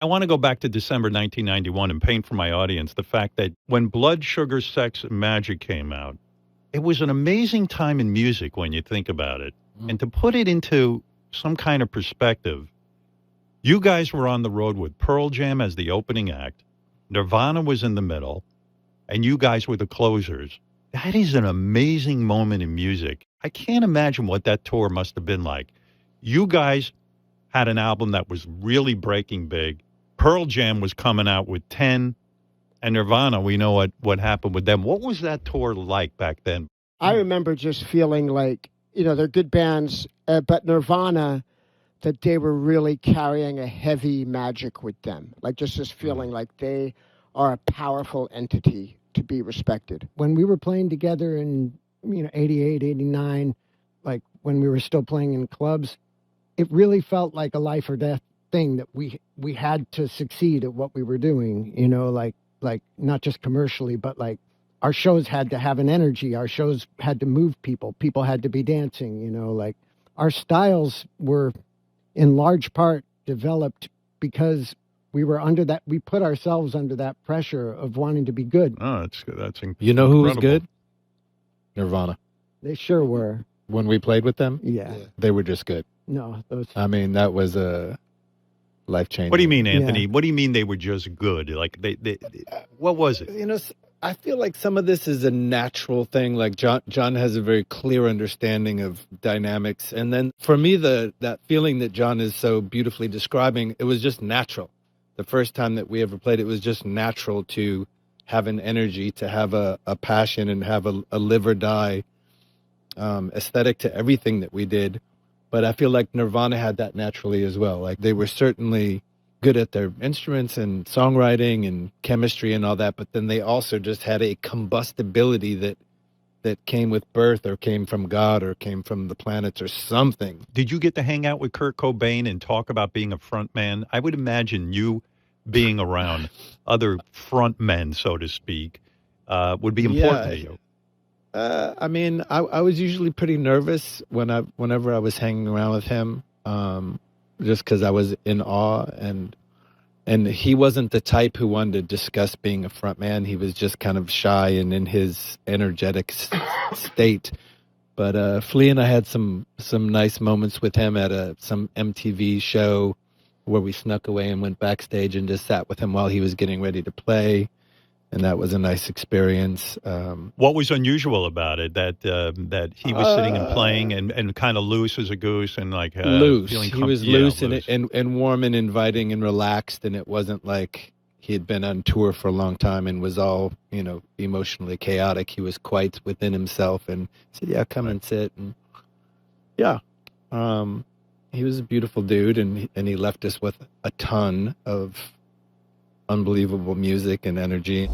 I want to go back to December 1991 and paint for my audience the fact that when Blood, Sugar, Sex, and Magic came out, it was an amazing time in music when you think about it. And to put it into some kind of perspective, you guys were on the road with Pearl Jam as the opening act. Nirvana was in the middle, and you guys were the closers. That is an amazing moment in music. I can't imagine what that tour must have been like. You guys had an album that was really breaking big. Pearl Jam was coming out with 10, and Nirvana, we know what happened with them. What was that tour like back then? I remember just feeling like, they're good bands, but Nirvana, that they were really carrying a heavy magic with them. Like just this feeling like they are a powerful entity to be respected. When we were playing together in, 88, 89, like when we were still playing in clubs, it really felt like a life or death thing that we had to succeed at what we were doing, like not just commercially, but like our shows had to have an energy. Our shows had to move people. People had to be dancing, like our styles were in large part developed because we were we put ourselves under that pressure of wanting to be good. Oh, that's incredible. You know who was good? Nirvana. They sure were. When we played with them, yeah. They were just good. No, that was a life-changing. What do you mean, Anthony? Yeah. What do you mean they were just good? Like they what was it? I feel like some of this is a natural thing. Like John has a very clear understanding of dynamics. And then for me, that feeling that John is so beautifully describing, it was just natural. The first time that we ever played, it was just natural to have an energy, to have a passion and have a live or die aesthetic to everything that we did. But I feel like Nirvana had that naturally as well. Like they were certainly good at their instruments and songwriting and chemistry and all that, but then they also just had a combustibility that came with birth or came from God or came from the planets or something. Did you get to hang out with Kurt Cobain and talk about being a front man? I would imagine you being around other front men, so to speak, would be important to you. I was usually pretty nervous whenever I was hanging around with him. Just because I was in awe, and he wasn't the type who wanted to discuss being a front man. He was just kind of shy and in his energetic state. But Flea and I had some nice moments with him at some MTV show where we snuck away and went backstage and just sat with him while he was getting ready to play. And that was a nice experience. What was unusual about it? That he was sitting and playing and kind of loose as a goose and like loose. Feeling he was loose. And warm and inviting and relaxed. And it wasn't like he had been on tour for a long time and was all emotionally chaotic. He was quite within himself and said, "Yeah, come and sit." And yeah, he was a beautiful dude, and he left us with a ton of unbelievable music and energy.